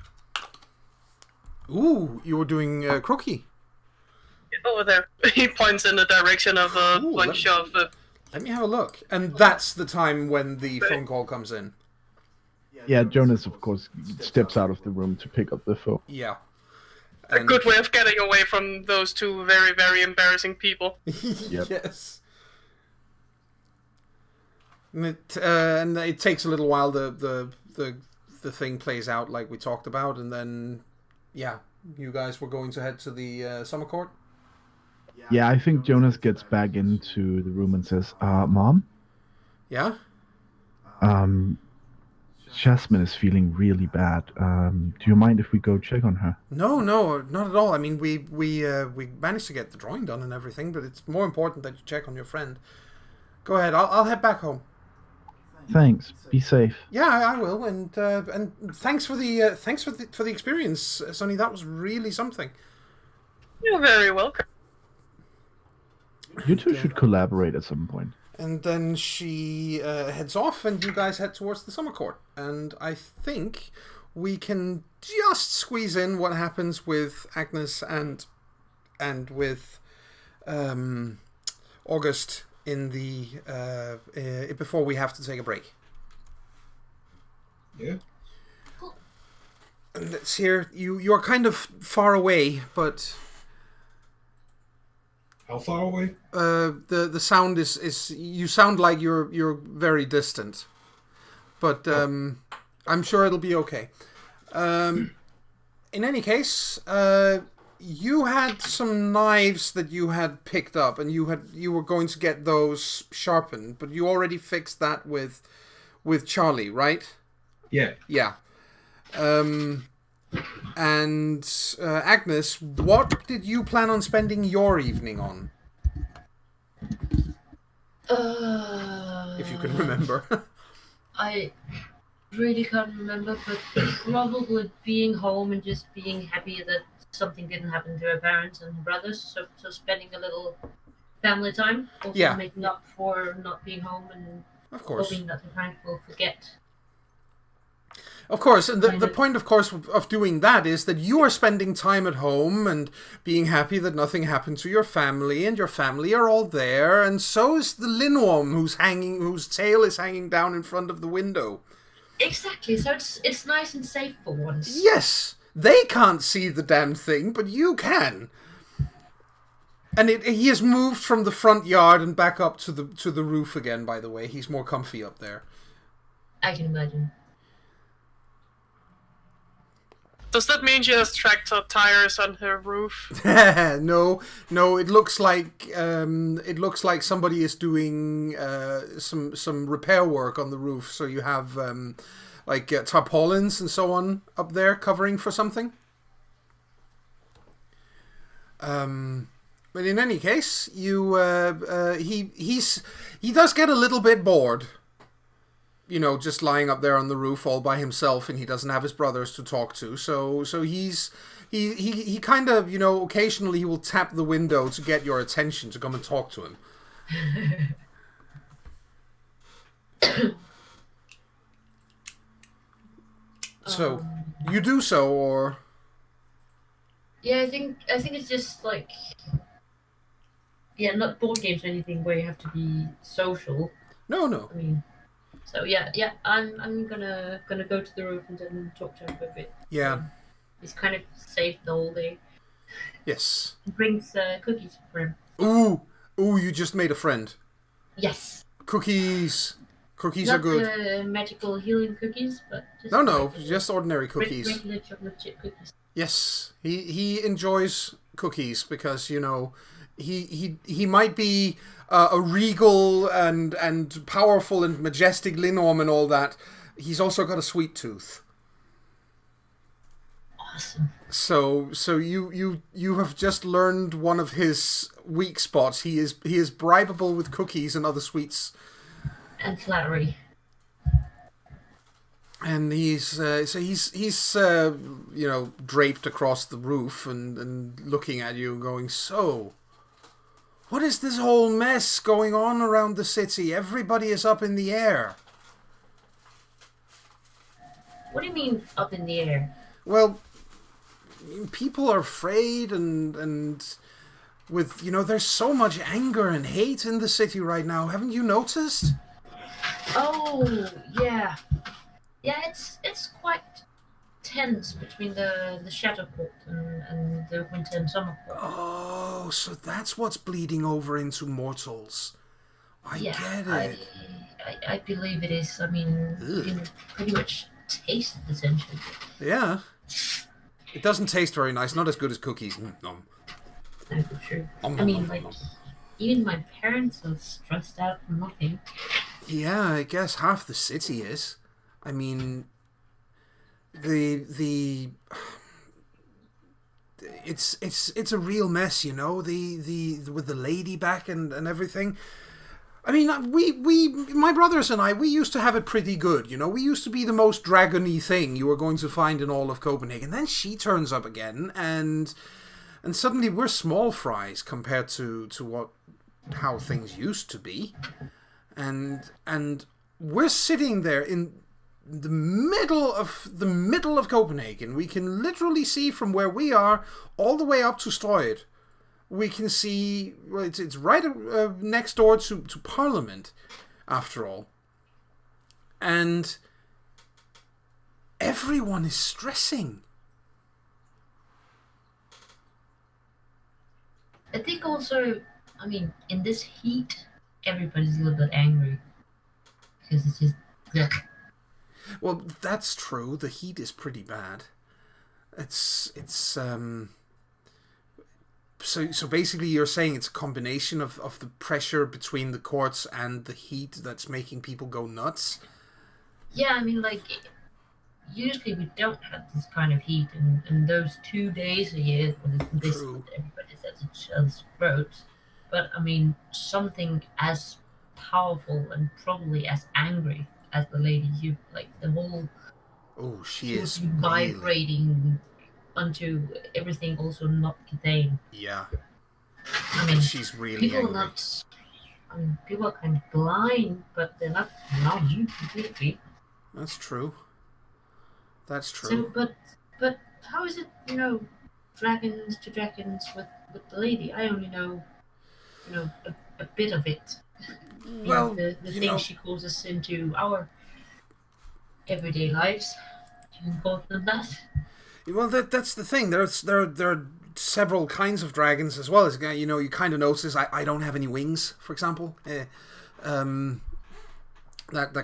Ooh, you were doing croquis. Over there. He points in the direction of a bunch of... Let me have a look. And that's the time when the phone call comes in. Yeah, Jonas, of course, steps out of the room to pick up the phone. Yeah. A good way of getting away from those two very, very embarrassing people. Yep. Yes. And it takes a little while. The thing plays out like we talked about, and then, yeah, you guys were going to head to the summer court. Yeah, I think Jonas gets back into the room and says, Mom? Yeah? Jasmine is feeling really bad. Do you mind if we go check on her? No, not at all. I mean, we managed to get the drawing done and everything, but it's more important that you check on your friend. Go ahead. I'll head back home. Thanks. Be safe. Yeah, I will. And thanks for the experience, Sonny. That was really something. You're very welcome. You two should collaborate at some point. And then she heads off, and you guys head towards the summer court. And I think we can just squeeze in what happens with Agnes and with August in the before we have to take a break. Yeah. And it's here. You're kind of far away, but. How far away? The sound is you sound like you're very distant, but I'm sure it'll be okay. In any case, you had some knives that you had picked up, and you were going to get those sharpened, but you already fixed that with Charlie, right? Yeah. Yeah. And Agnes, what did you plan on spending your evening on? If you can remember. I really can't remember, but probably being home and just being happy that something didn't happen to her parents and her brothers. So spending a little family time, also Yeah. making up for not being home and Of course. hoping that the parents will forget. Of course, and the Kind of. point, of course, of doing that is that you are spending time at home and being happy that nothing happened to your family, and your family are all there, and so is the Lindworm whose tail is hanging down in front of the window. Exactly. So it's nice and safe for once. Yes, they can't see the damn thing, but you can. And he has moved from the front yard and back up to the roof again. By the way, he's more comfy up there. I can imagine. Does that mean she has tractor tires on her roof? No. It looks like somebody is doing some repair work on the roof. So you have tarpaulins and so on up there covering for something. But in any case, he does get a little bit bored. You know, just lying up there on the roof all by himself, and he doesn't have his brothers to talk to. So he kind of, you know, occasionally he will tap the window to get your attention to come and talk to him. So you do so, or Yeah, I think it's just like, yeah, not board games or anything where you have to be social. no. I mean, so yeah, I'm gonna go to the roof and then talk to him for a bit. Yeah. He's kind of safe the whole day. Yes. He brings cookies for him. Ooh, you just made a friend. Yes. Cookies Not are good. the magical healing cookies, but just No, regular- just ordinary cookies. Regular chocolate chip cookies. Yes, he enjoys cookies because, you know, he might be a regal and powerful and majestic Lindworm and all that. He's also got a sweet tooth. Awesome. So you have just learned one of his weak spots. He is bribable with cookies and other sweets. And flattery. And he's you know, draped across the roof and looking at you, going, "So, what is this whole mess going on around the city? Everybody is up in the air." What do you mean up in the air? Well, people are afraid and with, you know, there's so much anger and hate in the city right now. Haven't you noticed? Oh, yeah. Yeah, it's quite tense between the Shadowport and the Winter and Summerport. Oh, so that's what's bleeding over into mortals. I get it. I believe it is. I mean, you can pretty much taste the tension. Yeah. It doesn't taste very nice. Not as good as cookies. No. That's true. I mean, like, even my parents are stressed out for nothing. Yeah, I guess half the city is. I mean, it's a real mess, you know. The with the lady back and everything. I mean, my brothers and I, we used to have it pretty good, you know. We used to be the most dragony thing you were going to find in all of Copenhagen. Then she turns up again, and suddenly we're small fries compared to how things used to be, and we're sitting there in the middle of Copenhagen. We can literally see from where we are all the way up to Strøget. We can see, well, it's right next door to Parliament, after all. And everyone is stressing. I think also, I mean, in this heat, everybody's a little bit angry. Because it's just... Ugh. Well, that's true. The heat is pretty bad. So basically you're saying it's a combination of the pressure between the courts and the heat that's making people go nuts? Yeah, I mean, like, usually we don't have this kind of heat, and those 2 days a year when it's this, everybody's at each other's throats. But, I mean, something as powerful and probably as angry as the lady. You like the whole. Oh, she She is would be really... vibrating onto everything, also not contained. Yeah. I mean, She's really people angry. are not. I mean, people are kind of blind, but they're not numb completely. That's true. That's true. So, but how is it? Dragons to dragons with the lady? I only know, a bit of it. Well, the you things know, she causes into our everyday lives. You can call them that. well, that's the thing. There are several kinds of dragons as well. As you kind of notice. I don't have any wings, for example. That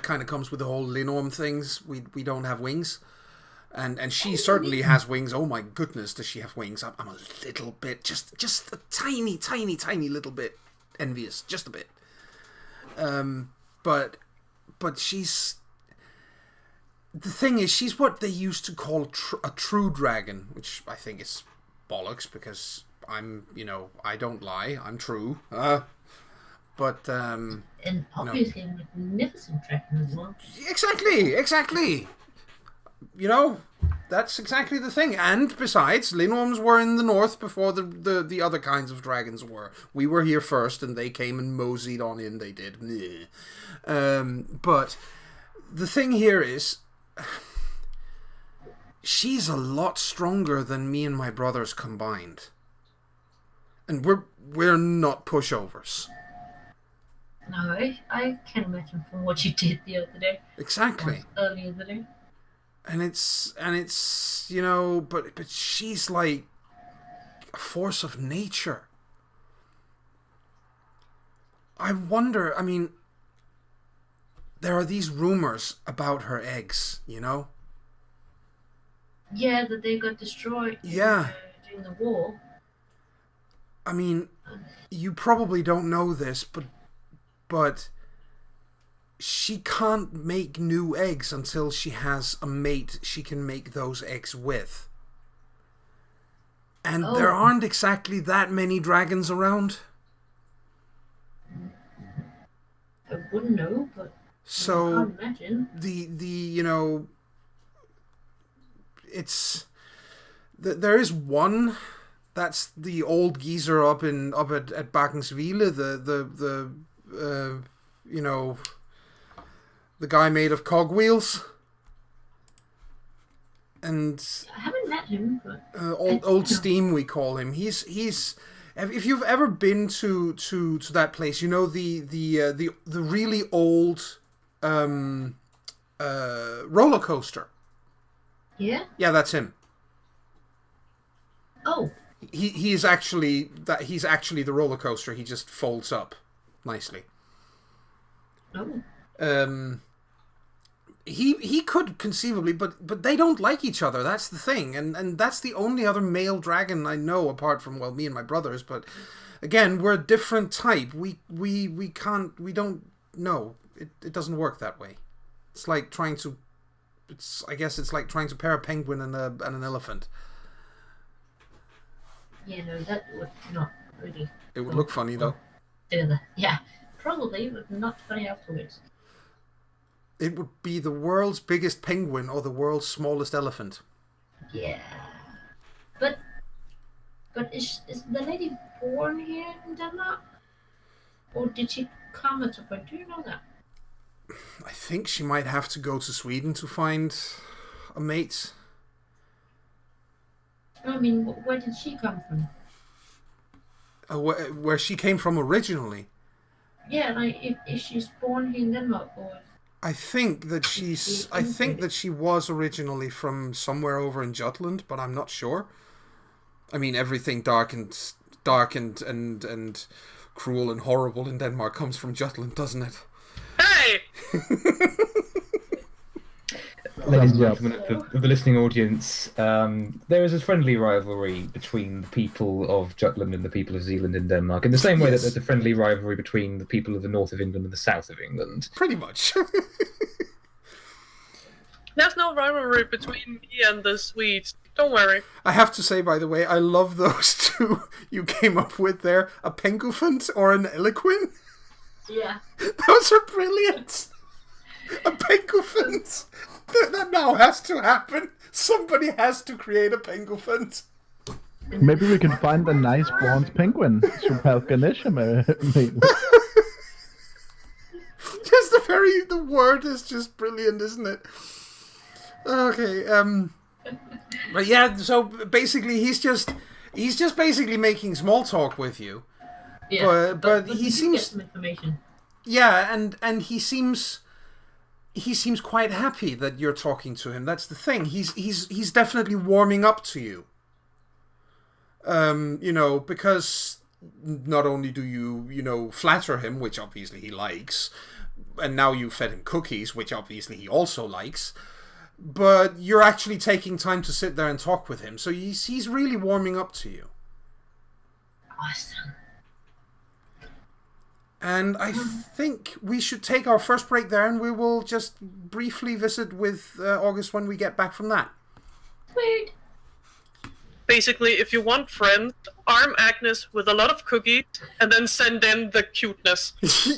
kind of comes with the whole Linorm things. We don't have wings, and she certainly has wings. Oh my goodness, does she have wings? I'm a little bit, just a tiny little bit envious, just a bit. But she's... The thing is, she's what they used to call a true dragon, which I think is bollocks, because I'm, I don't lie, I'm true. But, And obviously a magnificent dragon as well. Exactly. That's exactly the thing. And besides, Linorms were in the north before the other kinds of dragons were. We were here first, and they came and moseyed on in, they did. But the thing here is, she's a lot stronger than me and my brothers combined. And we're not pushovers. No, I can imagine from what you did the other day. Exactly. Earlier today. And it's but she's like a force of nature. I wonder, there are these rumors about her eggs, Yeah, that they got destroyed during the war. You probably don't know this, but she can't make new eggs until she has a mate she can make those eggs with. And there aren't exactly that many dragons around. I wouldn't know, but So I can't imagine. There is one. That's the old geezer up at Bakenswille, the guy made of cogwheels. And I haven't met him, but old Steam, we call him. He's if you've ever been to that place, the really old roller coaster. Yeah. Yeah, that's him. Oh. He's actually the roller coaster. He just folds up nicely. Oh. He could conceivably, but they don't like each other. That's the thing, and that's the only other male dragon I know, apart from me and my brothers. But again, we're a different type. We don't know. It doesn't work that way. It's like trying to. I guess it's like trying to pair a penguin and an elephant. Yeah, no, that would not really. It would look funny though. Yeah, probably, but not funny afterwards. It would be the world's biggest penguin or the world's smallest elephant. Yeah. But is the lady born here in Denmark? Or did she come at some point? Do you know that? I think she might have to go to Sweden to find a mate. Where did she come from? Where she came from originally. Yeah, like if she's born here in Denmark, or I think that she was originally from somewhere over in Jutland, but I'm not sure. Everything dark and cruel and horrible in Denmark comes from Jutland, doesn't it? Hey! Ladies and gentlemen of the listening audience, there is a friendly rivalry between the people of Jutland and the people of Zealand in Denmark, in the same way that there's a friendly rivalry between the people of the north of England and the south of England. Pretty much. There's no rivalry between me and the Swedes. Don't worry. I have to say, by the way, I love those two you came up with there. A penguin or an eloquin? Yeah. Those are brilliant. A penguin. That now has to happen. Somebody has to create a penguin. Maybe we can find a nice bronze penguin. Maybe. Just the word is just brilliant, isn't it? Okay, but yeah, so basically he's just basically making small talk with you. Yeah. But we he do seems get some information. Yeah, and he seems quite happy that you're talking to him. That's the thing. He's definitely warming up to you. Because not only do you flatter him, which obviously he likes, and now you fed him cookies, which obviously he also likes, but you're actually taking time to sit there and talk with him. So he's really warming up to you. Awesome. And I think we should take our first break there, and we will just briefly visit with August when we get back from that. Weird. Basically, if you want friends, arm Agnes with a lot of cookies, and then send in the cuteness.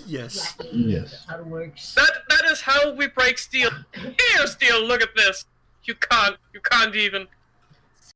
Yes. Exactly. Yes. That's how it works. That is how we break steel. Here, steel, look at this. You can't even.